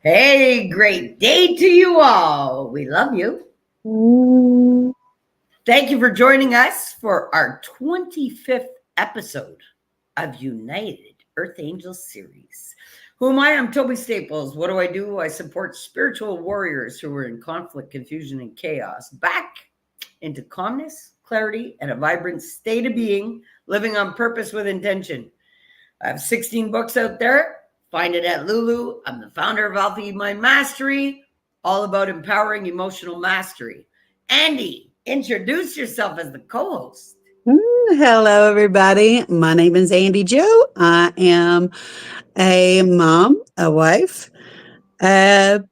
Hey, great day to you all. We love you. Thank you for joining us for our 25th episode of United Earth Angels series. Who am I? I'm Tobi Staples. What do? I support spiritual warriors who are in conflict, confusion, and chaos back into calmness, clarity, and a vibrant state of being, living on purpose with intention. I have 16 books out there. Find it at Lulu. I'm the founder of Alpha Mind Mastery, all about empowering emotional mastery. Andy, introduce yourself as the co-host. Hello, everybody. My name is Andy Joe. I am a mom, a wife, a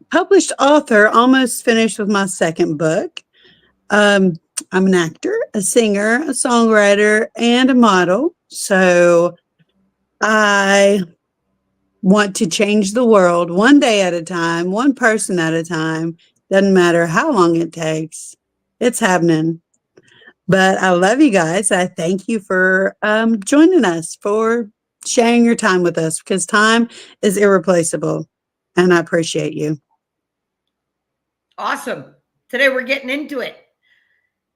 published author, almost finished with my second book. I'm an actor, a singer, a songwriter, and a model. So I want to change the world one day at a time, one person at a time. Doesn't matter how long it takes. It's happening. But I love you guys. I thank you for joining us, for sharing your time with us, because time is irreplaceable. And I appreciate you. Awesome. Today we're getting into it.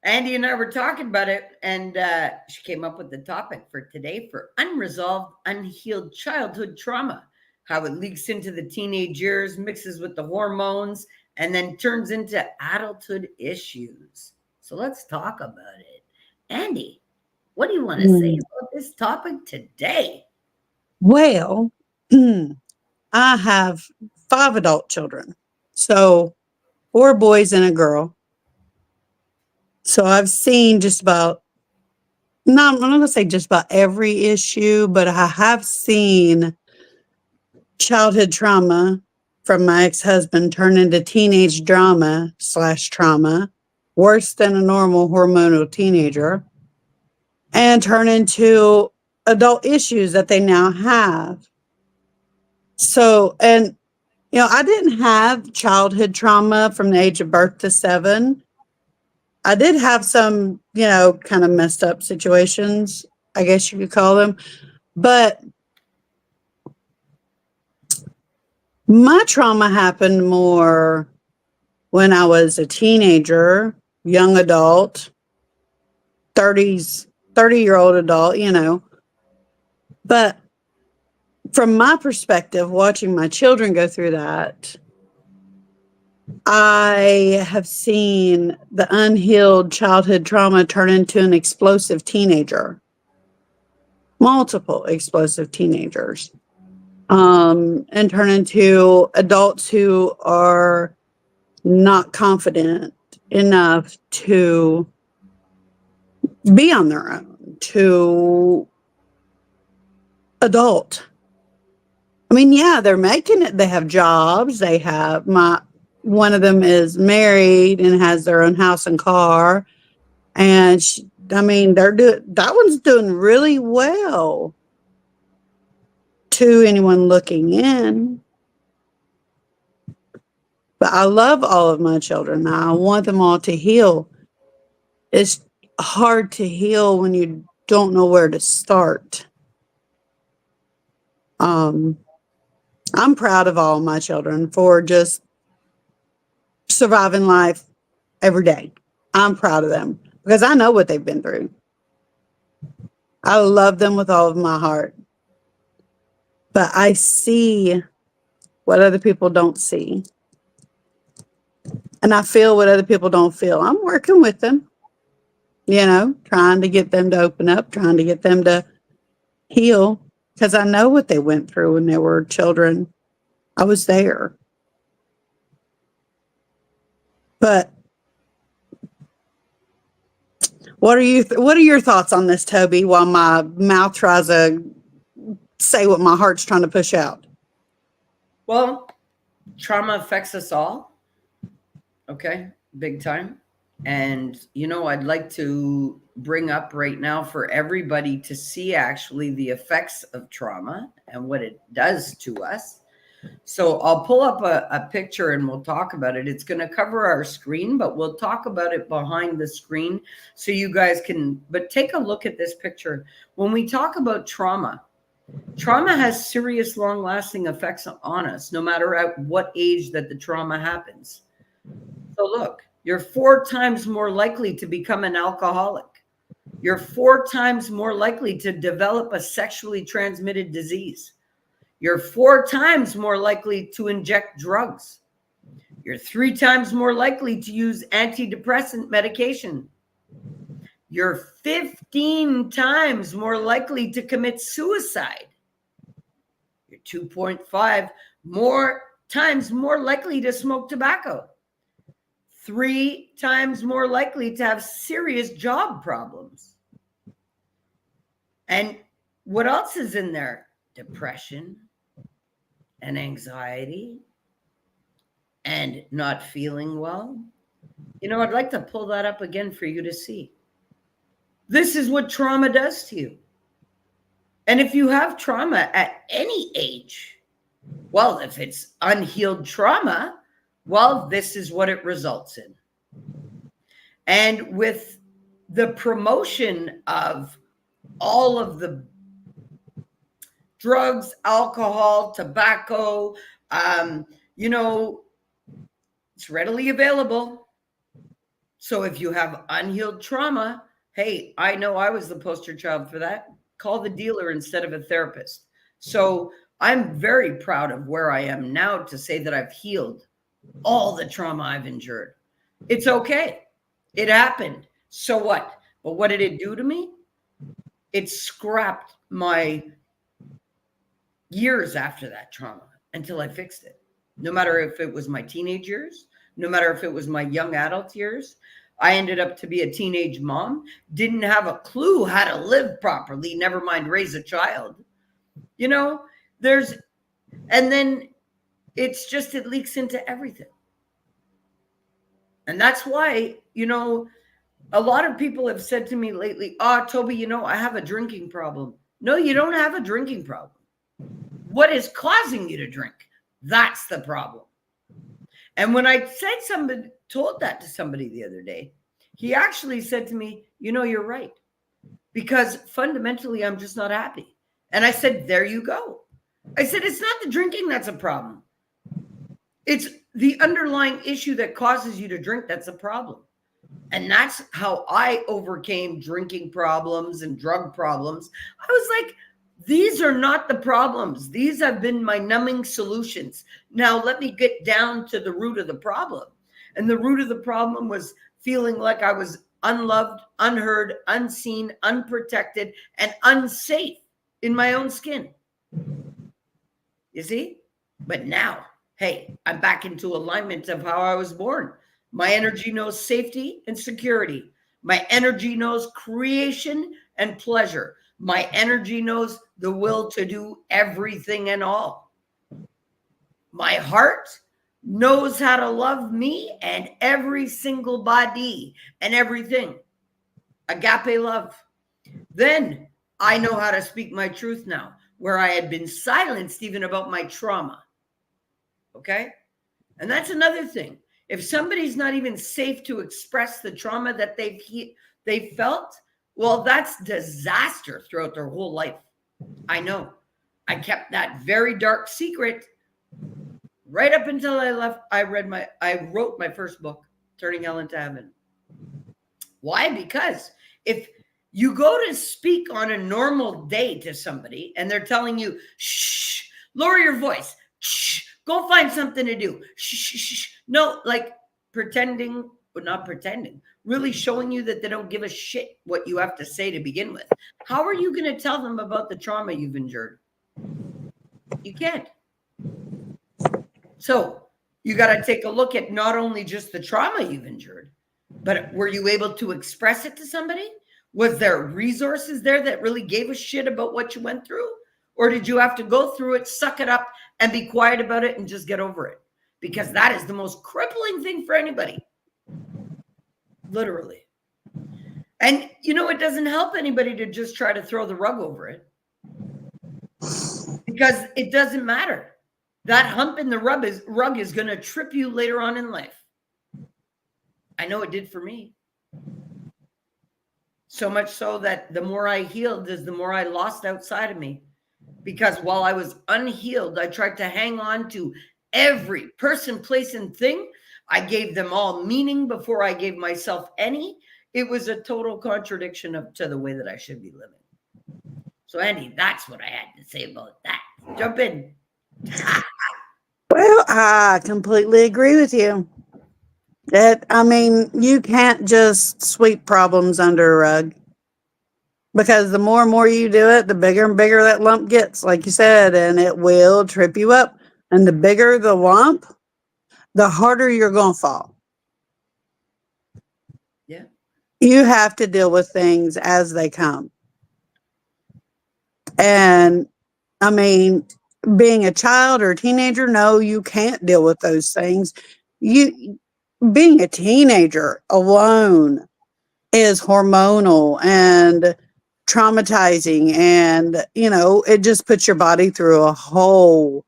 Andy and I were talking about it, and she came up with the topic for today for unresolved, unhealed childhood trauma, how it leaks into the teenage years, mixes with the hormones, and then turns into adulthood issues. So let's talk about it. Andy, what do you want to say about this topic today? Well, I have 5 adult children. So 4 boys and a girl. So I've seen I'm not going to say just about every issue, but I have seen childhood trauma from my ex-husband turn into teenage drama/trauma, worse than a normal hormonal teenager, and turn into adult issues that they now have. So, and, I didn't have childhood trauma from the age of birth to 7. I did have some, kind of messed up situations, I guess you could call them. But my trauma happened more when I was a teenager, young adult, 30-year-old adult, But from my perspective, watching my children go through that, I have seen the unhealed childhood trauma turn into an explosive teenager, multiple explosive teenagers, and turn into adults who are not confident enough to be on their own, to adult. I mean, yeah, they're making it. They have jobs. One of them is married and has their own house and car. And that one's doing really well to anyone looking in. But I love all of my children. I want them all to heal. It's hard to heal when you don't know where to start. I'm proud of all my children for just surviving life every day. I'm proud of them because I know what they've been through. I love them with all of my heart. But I see what other people don't see. And I feel what other people don't feel. I'm working with them, trying to get them to open up, trying to get them to heal, because I know what they went through when they were children. I was there. But what are your thoughts on this, Tobi, while my mouth tries to say what my heart's trying to push out? Well, trauma affects us all. Okay, big time. And, I'd like to bring up right now for everybody to see actually the effects of trauma and what it does to us. So I'll pull up a picture and we'll talk about it. It's going to cover our screen, but we'll talk about it behind the screen so you guys can, but take a look at this picture. When we talk about trauma, Trauma has serious, long-lasting effects on us, no matter at what age that the trauma happens. So look, you're 4 times more likely to become an alcoholic. You're 4 times more likely to develop a sexually transmitted disease. You're 4 times more likely to inject drugs. You're 3 times more likely to use antidepressant medication. You're 15 times more likely to commit suicide. You're 2.5 times more likely to smoke tobacco. 3 times more likely to have serious job problems. And what else is in there? Depression and anxiety and not feeling well. You know, I'd like to pull that up again for you to see. This is what trauma does to you. And if you have trauma at any age, well, if it's unhealed trauma, well, this is what it results in. And with the promotion of all of the drugs, alcohol, tobacco, you know, it's readily available. So if you have unhealed trauma, hey, I know I was the poster child for that. Call the dealer instead of a therapist. So I'm very proud of where I am now to say that I've healed all the trauma I've endured. It's okay. It happened. So what? But what did it do to me? It scrapped my years after that trauma until I fixed it. No matter if it was my teenage years, no matter if it was my young adult years. I ended up to be a teenage mom, didn't have a clue how to live properly, never mind raise a child. You know, and then it's just, it leaks into everything. And that's why, you know, a lot of people have said to me lately, Tobi, you know, I have a drinking problem. No, you don't have a drinking problem. What is causing you to drink? That's the problem. And when I told that to somebody the other day, he actually said to me, you know, you're right. Because fundamentally, I'm just not happy. And I said, there you go. I said, it's not the drinking that's a problem. It's the underlying issue that causes you to drink that's a problem. And that's how I overcame drinking problems and drug problems. I was like, these are not the problems. These have been my numbing solutions. Now let me get down to the root of the problem. And the root of the problem was feeling like I was unloved, unheard, unseen, unprotected, and unsafe in my own skin. You see? But now, hey, I'm back into alignment of how I was born. My energy knows safety and security. My energy knows creation and pleasure. My energy knows the will to do everything and all. My heart knows how to love me and every single body and everything. Agape love. Then I know how to speak my truth now, where I had been silenced even about my trauma. Okay? And that's another thing. If somebody's not even safe to express the trauma that they've felt, well, that's disaster throughout their whole life. I know. I kept that very dark secret right up until I left. I wrote my first book, Turning Hell into Heaven. Why? Because if you go to speak on a normal day to somebody and they're telling you, shh, lower your voice, shh, go find something to do, shh, shh, shh. No, like pretending, but not pretending, really showing you that they don't give a shit what you have to say to begin with. How are you going to tell them about the trauma you've endured? You can't. So you got to take a look at not only just the trauma you've endured, but were you able to express it to somebody? Was there resources there that really gave a shit about what you went through? Or did you have to go through it, suck it up, and be quiet about it and just get over it? Because that is the most crippling thing for anybody. Literally. And, you know, it doesn't help anybody to just try to throw the rug over it. Because it doesn't matter. That hump in the rug is going to trip you later on in life. I know it did for me. So much so that the more I healed is the more I lost outside of me. because while I was unhealed, I tried to hang on to every person, place, and thing. I gave them all meaning before I gave myself any. It was a total contradiction to the way that I should be living. So, Andy, that's what I had to say about that. Jump in. Well, I completely agree with you. I mean, you can't just sweep problems under a rug, because the more and more you do it, the bigger and bigger that lump gets, like you said, and it will trip you up. And the bigger the lump, the harder you're going to fall. Yeah. You have to deal with things as they come. And I mean, being a child or a teenager, no, you can't deal with those things. Being a teenager alone is hormonal and traumatizing, and it just puts your body through a whole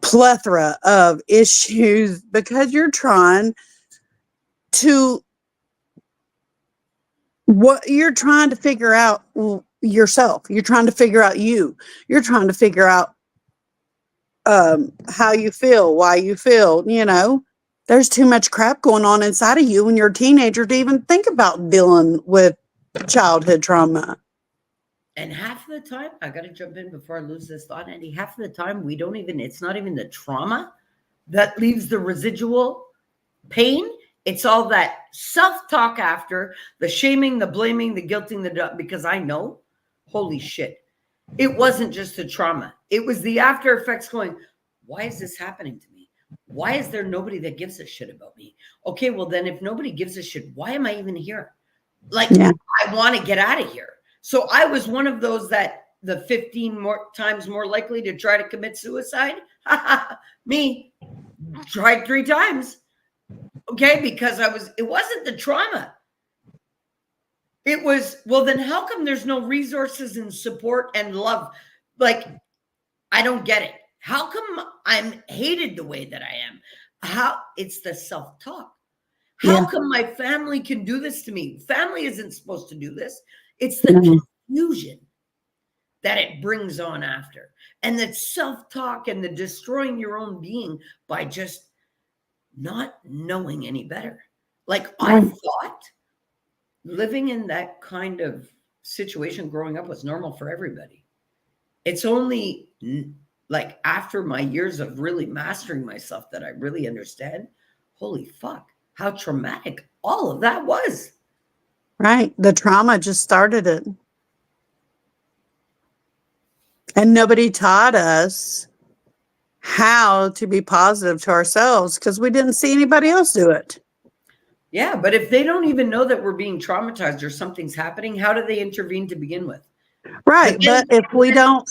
plethora of issues, because you're trying to figure out yourself. You're trying to figure out you're trying to figure out how you feel, why you feel. There's too much crap going on inside of you when you're a teenager to even think about dealing with childhood trauma. And half of the time, I got to jump in before I lose this thought, Andy. Half of the time, it's not even the trauma that leaves the residual pain. It's all that self-talk after, the shaming, the blaming, the guilting, because I know, holy shit, it wasn't just the trauma. It was the after effects going, why is this happening to me? Why is there nobody that gives a shit about me? Okay, well then if nobody gives a shit, why am I even here? I want to get out of here. So I was one of those that the 15 more times more likely to try to commit suicide. Me, tried 3 times. Okay, because it wasn't the trauma. It was, well, then how come there's no resources and support and love? Like, I don't get it. How come I'm hated the way that I am? It's the self-talk. How come my family can do this to me? Family isn't supposed to do this. It's the confusion that it brings on after. And that self-talk and the destroying your own being by just not knowing any better. Like, I thought living in that kind of situation growing up was normal for everybody. It's only like after my years of really mastering myself that I really understand, holy fuck, how traumatic all of that was. Right. The trauma just started it. And nobody taught us how to be positive to ourselves, because we didn't see anybody else do it. Yeah, but if they don't even know that we're being traumatized or something's happening, how do they intervene to begin with? Right. But if we don't...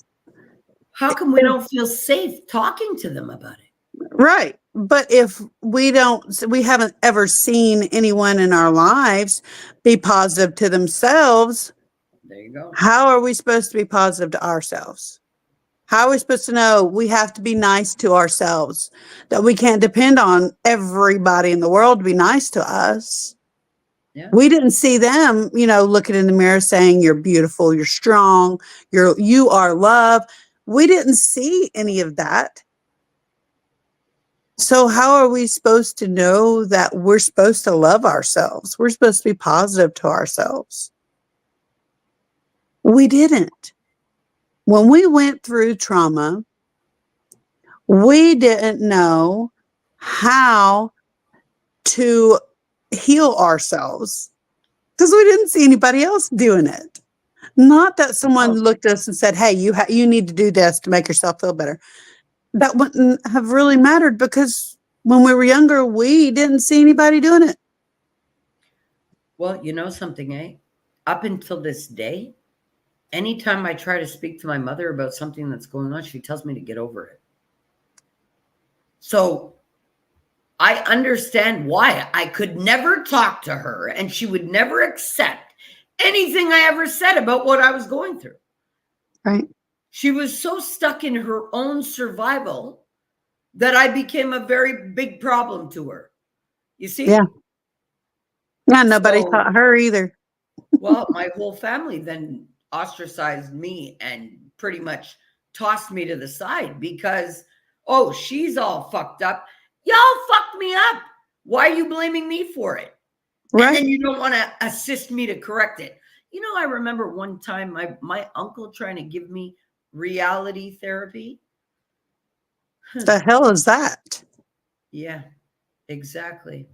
How come we don't feel safe talking to them about it? Right. But if we haven't ever seen anyone in our lives be positive to themselves. There you go. How are we supposed to be positive to ourselves? How are we supposed to know we have to be nice to ourselves? That we can't depend on everybody in the world to be nice to us. Yeah. We didn't see them, looking in the mirror saying, you're beautiful, you're strong, you are love. We didn't see any of that. So how are we supposed to know that we're supposed to love ourselves? We're supposed to be positive to ourselves. We didn't. When we went through trauma, we didn't know how to heal ourselves, because we didn't see anybody else doing it. Not that someone looked at us and said, hey, you need to do this to make yourself feel better. That wouldn't have really mattered, because when we were younger, we didn't see anybody doing it. Well, you know something, eh? Up until this day, anytime I try to speak to my mother about something that's going on, she tells me to get over it. So I understand why I could never talk to her and she would never accept anything I ever said about what I was going through. Right. She was so stuck in her own survival that I became a very big problem to her. You see? Yeah. Yeah, nobody taught her either. Well, my whole family then ostracized me and pretty much tossed me to the side because, oh, she's all fucked up. Y'all fucked me up. Why are you blaming me for it? Right. And then you don't want to assist me to correct it. You know, I remember one time my uncle trying to give me reality therapy. The hell is that? Yeah, exactly.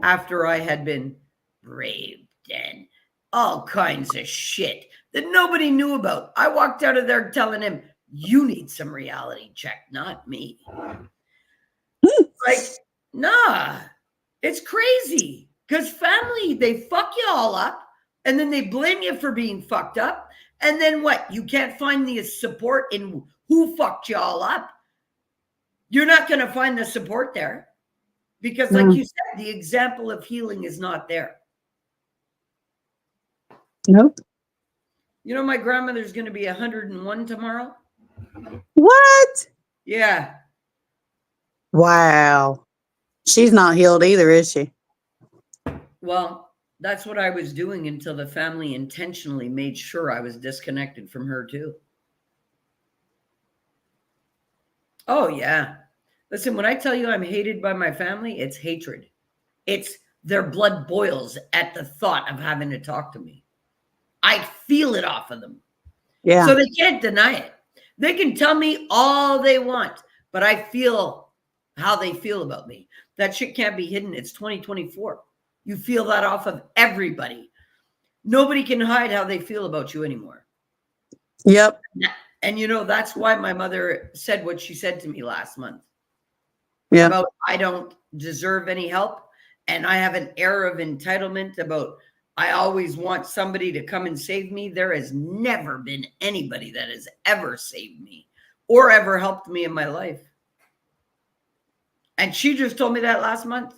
After I had been raped and all kinds of shit that nobody knew about. I walked out of there telling him, you need some reality check, not me. Like, nah, it's crazy. Because family, they fuck you all up and then they blame you for being fucked up. And then what? You can't find the support in who fucked you all up. You're not going to find the support there. Because like you said, the example of healing is not there. Nope. You know, my grandmother's going to be 101 tomorrow. What? Yeah. Wow. She's not healed either, is she? Well, that's what I was doing until the family intentionally made sure I was disconnected from her too. Oh, yeah. Listen, when I tell you I'm hated by my family, it's hatred. It's their blood boils at the thought of having to talk to me. I feel it off of them. Yeah. So they can't deny it. They can tell me all they want, but I feel how they feel about me. That shit can't be hidden. It's 2024. You feel that off of everybody. Nobody can hide how they feel about you anymore. Yep. And you know, that's why my mother said what she said to me last month. Yeah. About I don't deserve any help. And I have an air of entitlement about I always want somebody to come and save me. There has never been anybody that has ever saved me or ever helped me in my life. And she just told me that last month.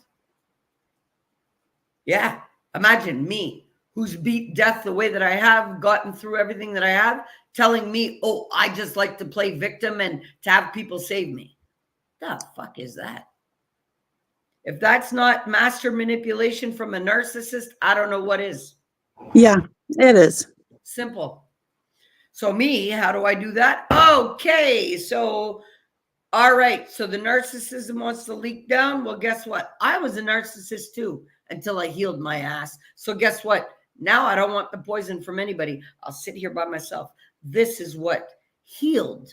Yeah. Imagine me, who's beat death the way that I have, gotten through everything that I have, telling me, oh, I just like to play victim and to have people save me. The fuck is that? If that's not master manipulation from a narcissist, I don't know what is. Yeah, it is. Simple. So me, how do I do that? Okay, so all right, so the narcissism wants to leak down. Well, guess what? I was a narcissist too until I healed my ass. So guess what? Now I don't want the poison from anybody. I'll sit here by myself. This is what healed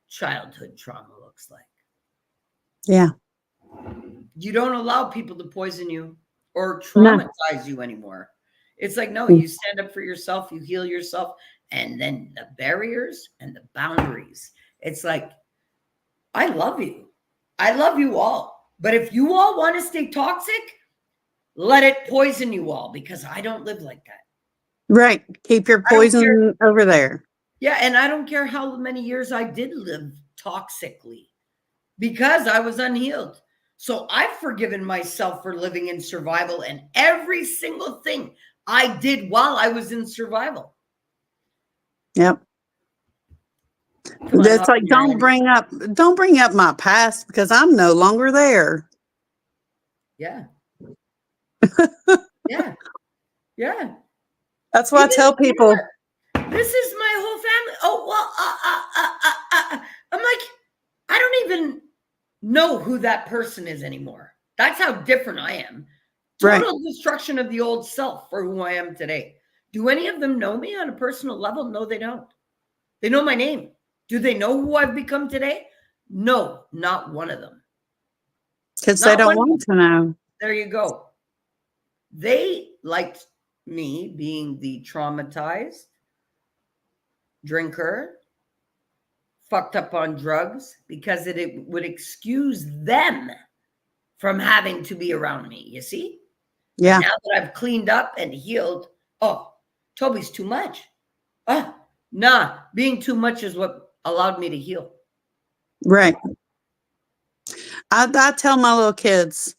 childhood trauma looks like. Yeah. You don't allow people to poison you or traumatize you anymore. It's like, no, you stand up for yourself, you heal yourself, and then the barriers and the boundaries. It's like, I love you. I love you all. But if you all want to stay toxic, let it poison you all because I don't live like that. Right. Keep your poison over there. Yeah. And I don't care how many years I did live toxically because I was unhealed. So I've forgiven myself for living in survival and every single thing I did while I was in survival. Yep. That's like, don't bring up my past because I'm no longer there. Yeah. Yeah. Yeah. That's why I tell people. This is my whole family. Oh, well, I'm like, I don't even know who that person is anymore. That's how different I am. Total destruction of the old self for who I am today. Do any of them know me on a personal level? No, they don't. They know my name. Do they know who I've become today? No, not one of them. Because they don't want to know. There you go. They liked me being the traumatized drinker, fucked up on drugs, because it would excuse them from having to be around me, you see? Yeah. Now that I've cleaned up and healed, oh, Tobi's too much. Nah, being too much is what allowed me to heal. Right. I tell my little kids,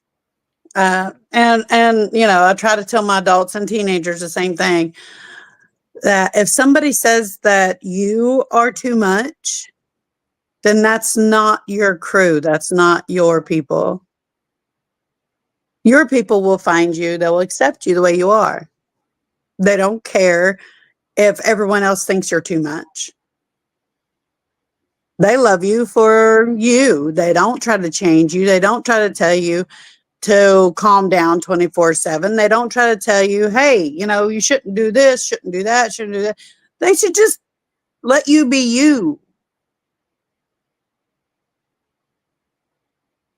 and you know, I try to tell my adults and teenagers the same thing, that if somebody says that you are too much, then that's not your crew. That's not your people. Your people will find you. They'll accept you the way you are. They don't care if everyone else thinks you're too much. They love you for you. They don't try to change you. They don't try to tell you to calm down 24/7. They don't try to tell you, hey, you shouldn't do this, shouldn't do that, shouldn't do that. They should just let you be you.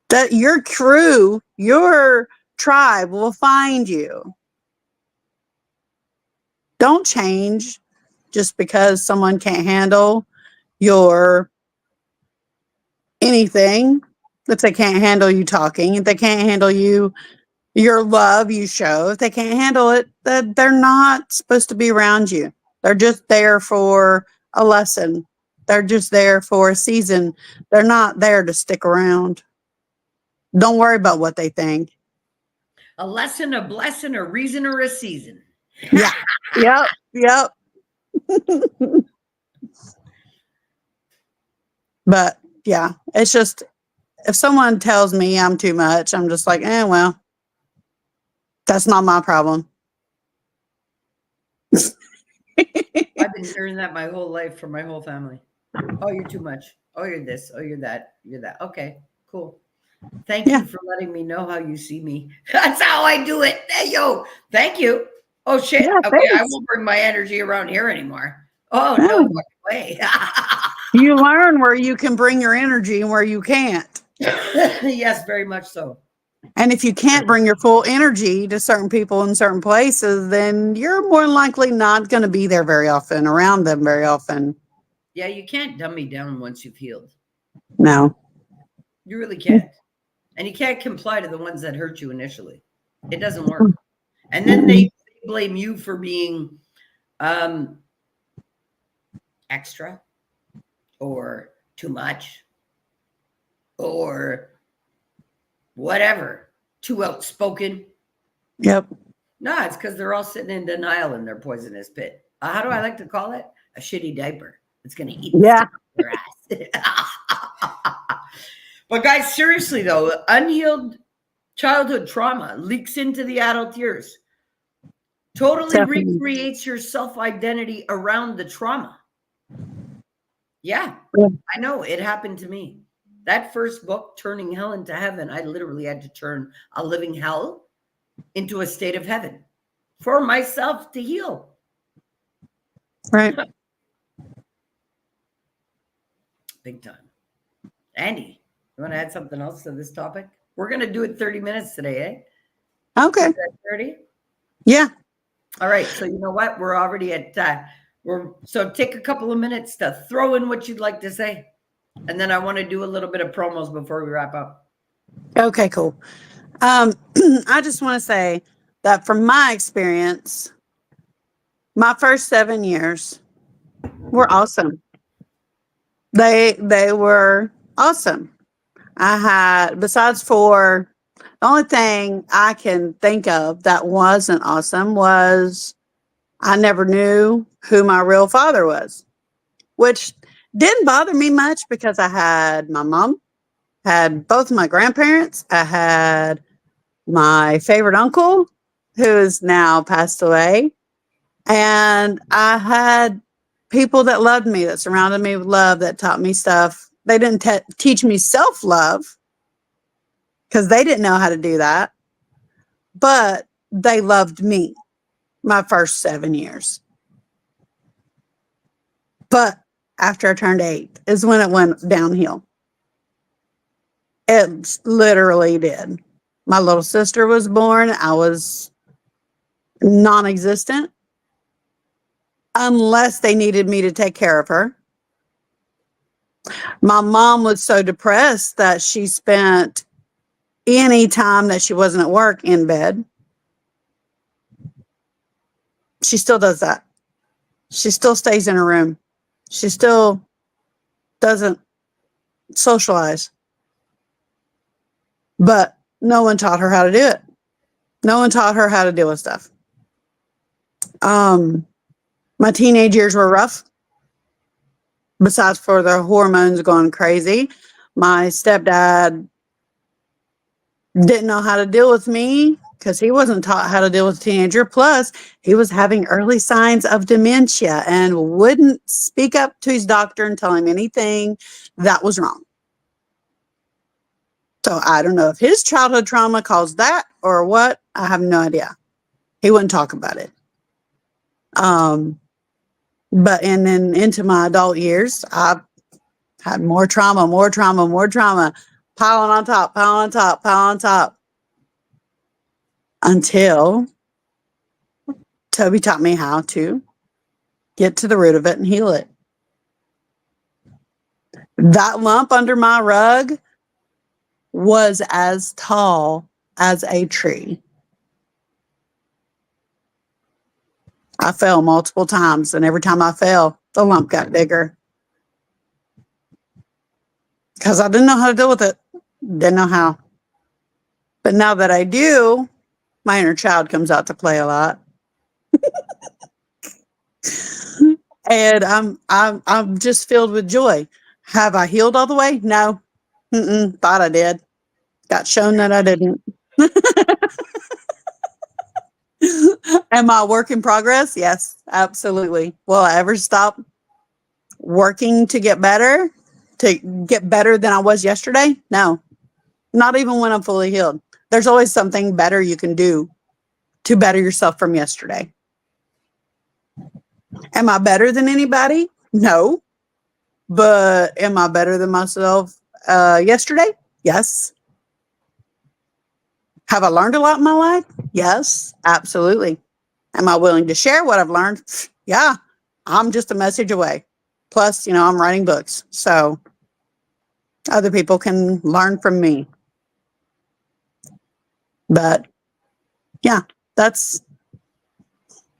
That your crew, your tribe will find you. Don't change just because someone can't handle your anything. If they can't handle you talking, if they can't handle your love you show, if they can't handle it, that they're not supposed to be around you. They're just there for a lesson. They're just there for a season. They're not there to stick around. Don't worry about what they think. A lesson, a blessing, a reason, or a season. Yeah. Yep. But yeah, it's just, if someone tells me I'm too much, I'm just like, well, that's not my problem. I've been hearing that my whole life from my whole family. Oh, you're too much. Oh, you're this. Oh, you're that. You're that. Okay, cool. Thank you for letting me know how you see me. That's how I do it. Hey, yo, thank you. Oh, shit. Yeah, okay, thanks. I won't bring my energy around here anymore. Oh, no fucking way. You learn where you can bring your energy and where you can't. Yes, very much so. And if you can't bring your full energy to certain people in certain places, then you're more than likely not going to be there very often, around them very often. Yeah, you can't dumb me down once you've healed. No. You really can't. And you can't comply to the ones that hurt you initially. It doesn't work. And then they blame you for being extra or too much or whatever, too outspoken. Yep. No, it's because they're all sitting in denial in their poisonous pit. How do I like to call it? A shitty diaper. It's going to eat their ass. But guys, seriously though, unhealed childhood trauma leaks into the adult years. Totally recreates your self-identity around the trauma. Yeah, I know. It happened to me. That first book, Turning Hell into Heaven, I literally had to turn a living hell into a state of heaven for myself to heal. Right. Big time. Andy, you want to add something else to this topic? We're going to do it 30 minutes today, eh? Okay. 30? Yeah. All right. So you know what? We're already at so take a couple of minutes to throw in what you'd like to say. And then I want to do a little bit of promos before we wrap up. Okay, cool. I just want to say that from my experience, my first 7 years were awesome. They were awesome. I had, besides for, the only thing I can think of that wasn't awesome was I never knew who my real father was, which didn't bother me much because I had my mom, had both my grandparents. I had my favorite uncle who is now passed away. And I had people that loved me, that surrounded me with love, that taught me stuff. They didn't teach me self-love because they didn't know how to do that. But they loved me my first 7 years. But after I turned 8 is when it went downhill. It literally did. My little sister was born. I was non-existent unless they needed me to take care of her. My mom was so depressed that she spent any time that she wasn't at work in bed. She still does that. She still stays in her room. She still doesn't socialize. But no one taught her how to do it. No one taught her how to deal with stuff. My teenage years were rough. Besides for the hormones going crazy, my stepdad didn't know how to deal with me because he wasn't taught how to deal with a teenager. Plus, he was having early signs of dementia and wouldn't speak up to his doctor and tell him anything that was wrong. So I don't know if his childhood trauma caused that or what. I have no idea. He wouldn't talk about it. But and then into my adult years, I've had more trauma, piling on top, until Toby taught me how to get to the root of it and heal it. That lump under my rug was as tall as a tree. I fell multiple times, and every time I fell, the lump got bigger. Because I didn't know how to deal with it. Didn't know how. But now that I do, my inner child comes out to play a lot. And I'm just filled with joy. Have I healed all the way? No. Thought I did. Got shown that I didn't. Am I a work in progress? Yes, absolutely. Will I ever stop working to get better than I was yesterday? No, not even when I'm fully healed. There's always something better you can do to better yourself from yesterday. Am I better than anybody? No. But am I better than myself yesterday? Yes. Have I learned a lot in my life? Yes, absolutely. Am I willing to share what I've learned? Yeah, I'm just a message away. Plus, I'm writing books, so other people can learn from me. But yeah, that's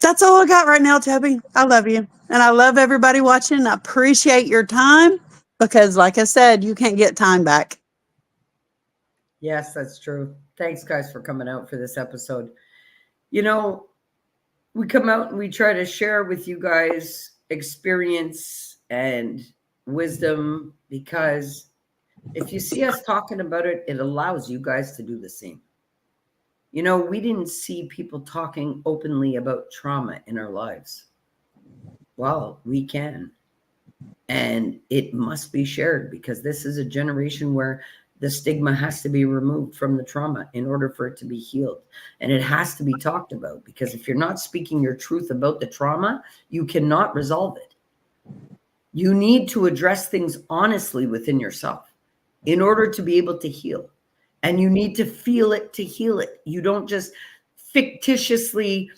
all I got right now, Toby. I love you. And I love everybody watching. I appreciate your time because, like I said, you can't get time back. Yes, that's true. Thanks, guys, for coming out for this episode. We come out and we try to share with you guys experience and wisdom, because if you see us talking about it, it allows you guys to do the same. We didn't see people talking openly about trauma in our lives. Well, we can. And it must be shared, because this is a generation where the stigma has to be removed from the trauma in order for it to be healed. And it has to be talked about, because if you're not speaking your truth about the trauma, you cannot resolve it. You need to address things honestly within yourself in order to be able to heal. And you need to feel it to heal it. You don't just fictitiously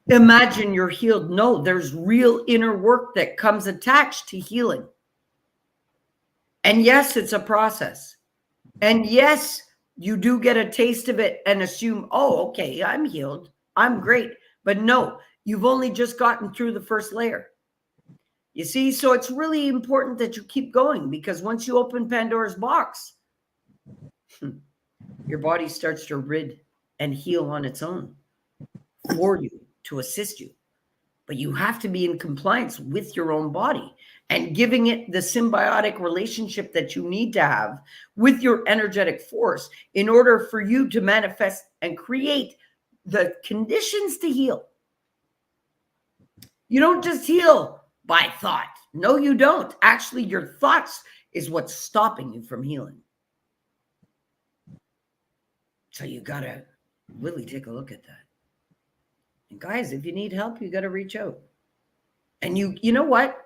imagine you're healed. No, there's real inner work that comes attached to healing. And yes, it's a process. And yes, you do get a taste of it and assume, oh, okay, I'm healed. I'm great. But no, you've only just gotten through the first layer. You see, so it's really important that you keep going, because once you open Pandora's box, your body starts to rid and heal on its own for you, to assist you. But you have to be in compliance with your own body and giving it the symbiotic relationship that you need to have with your energetic force in order for you to manifest and create the conditions to heal. You don't just heal by thought. No, you don't. Actually, your thoughts is what's stopping you from healing. So you got to really take a look at that. And guys, if you need help, you got to reach out. And you know what?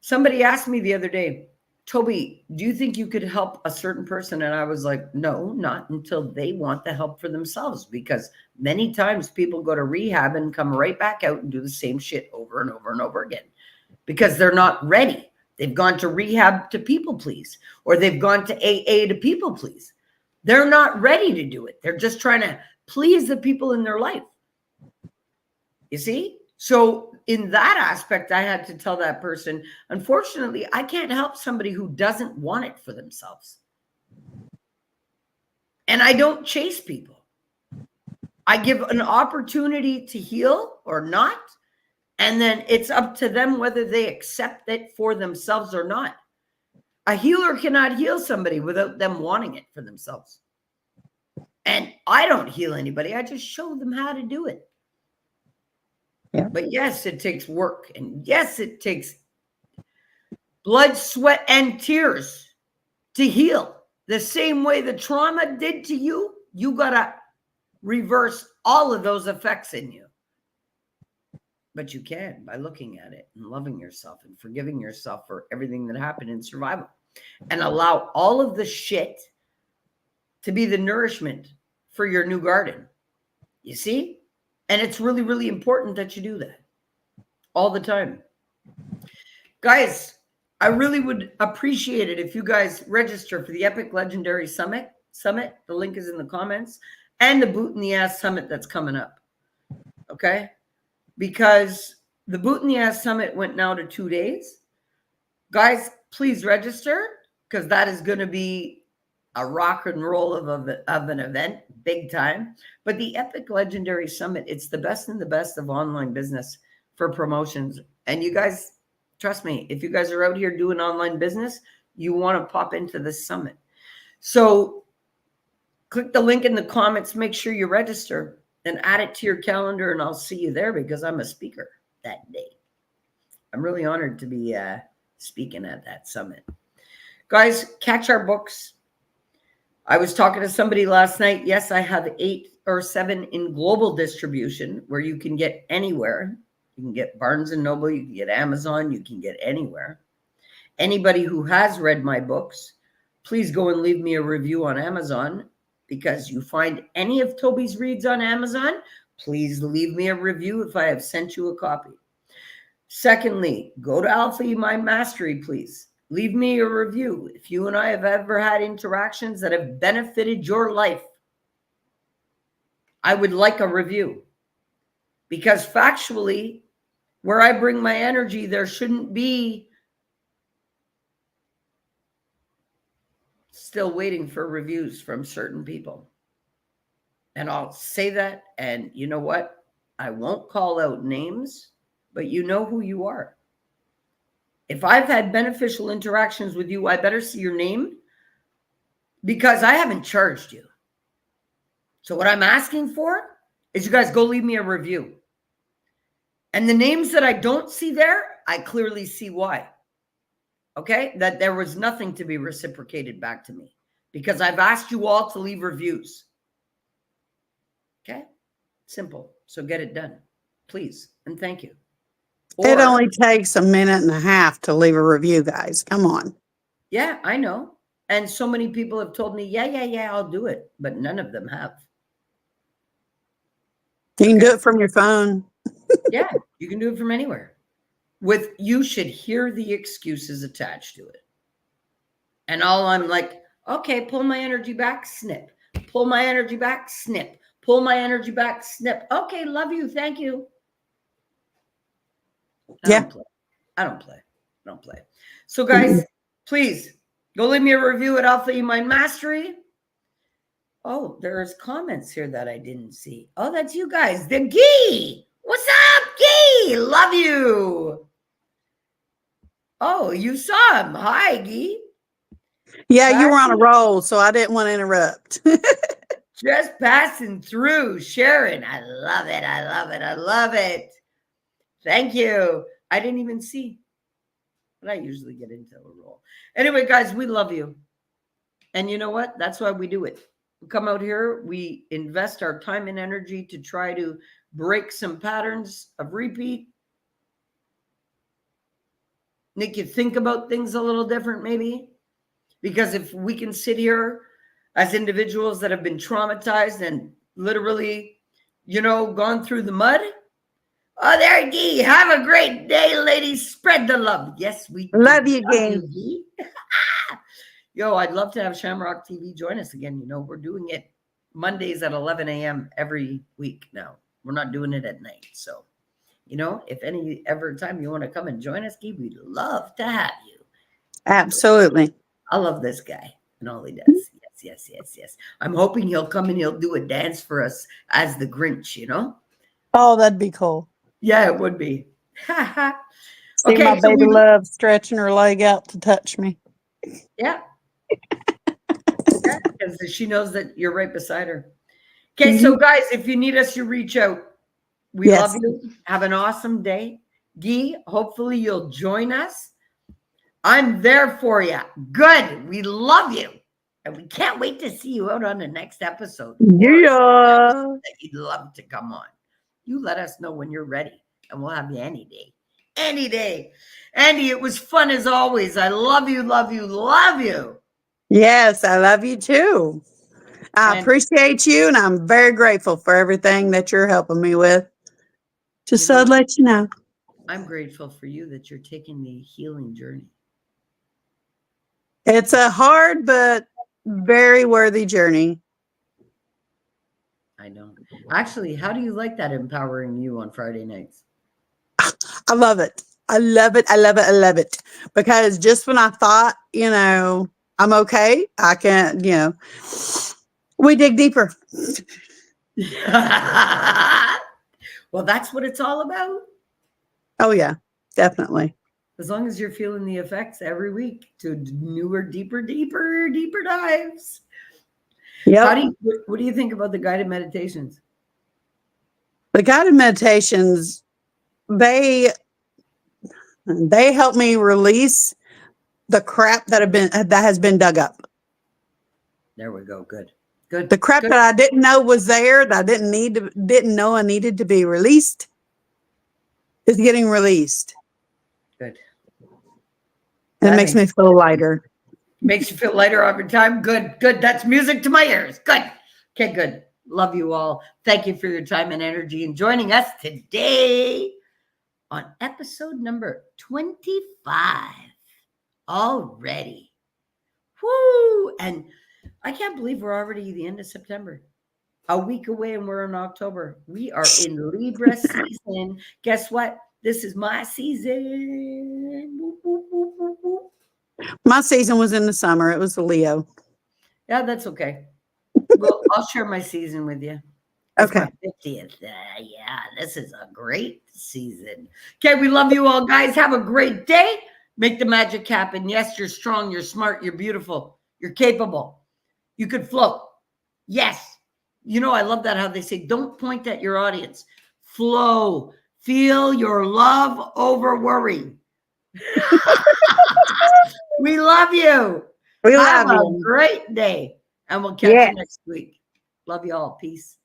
Somebody asked me the other day, Tobi, do you think you could help a certain person? And I was like, no, not until they want the help for themselves. Because many times people go to rehab and come right back out and do the same shit over and over and over again, because they're not ready. They've gone to rehab to people please, or they've gone to AA to people please. They're not ready to do it. They're just trying to please the people in their life. You see? So in that aspect, I had to tell that person, unfortunately, I can't help somebody who doesn't want it for themselves. And I don't chase people. I give an opportunity to heal or not. And then it's up to them whether they accept it for themselves or not. A healer cannot heal somebody without them wanting it for themselves. And I don't heal anybody. I just show them how to do it. Yeah. But yes, it takes work. And yes, it takes blood, sweat, and tears to heal. The same way the trauma did to you, you got to reverse all of those effects in you. But you can by looking at it and loving yourself and forgiving yourself for everything that happened in survival. And allow all of the shit to be the nourishment for your new garden. You see? And it's really, really important that you do that all the time. Guys, I really would appreciate it if you guys register for the Epic Legendary Summit. The link is in the comments. And the Boot in the Ass Summit that's coming up. Okay? Because the Boot in the Ass Summit went now to 2 days. Guys, please register, because that is going to be a rock and roll of an event, big time. But the Epic Legendary Summit, it's the best and the best of online business for promotions. And you guys, trust me, if you guys are out here doing online business, you want to pop into this summit. So click the link in the comments, make sure you register and add it to your calendar, and I'll see you there because I'm a speaker that day. I'm really honored to be speaking at that summit. Guys, catch our books. I was talking to somebody last night. Yes, I have 8 or 7 in global distribution where you can get anywhere. You can get Barnes & Noble, you can get Amazon, you can get anywhere. Anybody who has read my books, please go and leave me a review on Amazon, because you find any of Tobi's reads on Amazon, please leave me a review if I have sent you a copy. Secondly, go to Alpha Mind Mastery, please. Leave me a review if you and I have ever had interactions that have benefited your life. I would like a review, because factually, where I bring my energy, there shouldn't be still waiting for reviews from certain people. And I'll say that, and you know what? I won't call out names, but you know who you are. If I've had beneficial interactions with you, I better see your name, because I haven't charged you. So what I'm asking for is you guys go leave me a review. And the names that I don't see there, I clearly see why. Okay? That there was nothing to be reciprocated back to me, because I've asked you all to leave reviews. Okay? Simple. So get it done, please. And thank you. It only takes a minute and a half to leave a review, guys. Come on. Yeah, I know. And so many people have told me, yeah, I'll do it. But none of them have. You can do it from your phone. Yeah, you can do it from anywhere. You should hear the excuses attached to it. And all I'm like, okay, pull my energy back, snip. Pull my energy back, snip. Pull my energy back, snip. Okay, love you, thank you. I don't play. So guys, please go leave me a review at Alpha Mind Mastery. Oh, there's comments here that I didn't see. Oh, that's you guys. The Gee. What's up, Gee? Love you. Oh, you saw him. Hi, Gee. Yeah, you were on a roll, so I didn't want to interrupt. Just passing through, Sharon. I love it. I love it. I love it. Thank you. I didn't even see, but I usually get into a roll. Anyway, guys, we love you. And you know what? That's why we do it. We come out here, we invest our time and energy to try to break some patterns of repeat, make you think about things a little different, maybe. Because if we can sit here as individuals that have been traumatized and literally, gone through the mud. Oh, there, Gee. Have a great day, ladies. Spread the love. Yes, we love you, Gee. Yo, I'd love to have Shamrock TV join us again. We're doing it Mondays at 11 a.m. every week now. We're not doing it at night. So, if any ever time you want to come and join us, Gee, we'd love to have you. Absolutely. I love this guy and all he does. Yes. I'm hoping he'll come and he'll do a dance for us as the Grinch, Oh, that'd be cool. Yeah, it would be. See my baby love stretching her leg out to touch me. Yeah. Because she knows that you're right beside her. Okay, so guys, if you need us, you reach out. We Yes. love you. Have an awesome day. Guy, hopefully you'll join us. I'm there for you. Good. We love you. And we can't wait to see you out on the next episode. Yeah. That you'd love to come on. You let us know when you're ready, and we'll have you any day. Any day. Andy, it was fun as always. I love you, love you, love you. Yes, I love you too. I And appreciate you, and I'm very grateful for everything that you're helping me with. Just You so know I'd what? let you know. I'm grateful for you that you're taking the healing journey. It's a hard but very worthy journey. I know. Actually, how do you like that empowering you on Friday nights? I love it. I love it. I love it. I love it. Because just when I thought, I'm okay, I can't, we dig deeper. Well, that's what it's all about. Oh, yeah, definitely. As long as you're feeling the effects every week to newer, deeper dives. Yep. What do you think about the guided meditations? The guided meditations, they help me release the crap that has been dug up. There we go. Good. Good. The crap Good. that I didn't know was there, that I didn't know I needed to be released, is getting released. Good. And it makes me feel lighter. Makes you feel lighter every time. Good. Good. That's music to my ears. Good. Okay, good. Love you all. Thank you for your time and energy and joining us today on episode number 25 already. Woo! And I can't believe we're already the end of September. A week away and we're in October. We are in Libra season. Guess what? This is my season. Woo, woo, woo, woo, woo. My season was in the summer. It was the Leo. Yeah, that's okay. Well, I'll share my season with you. It's Okay. my 50th. Yeah, this is a great season. Okay, we love you all, guys. Have a great day. Make the magic happen. Yes, you're strong. You're smart. You're beautiful. You're capable. You could float. Yes. I love that how they say, don't point at your audience. Flow. Feel your love over worry. We love you. We Have love a you. great day. And we'll catch you next week. Love you all. Peace.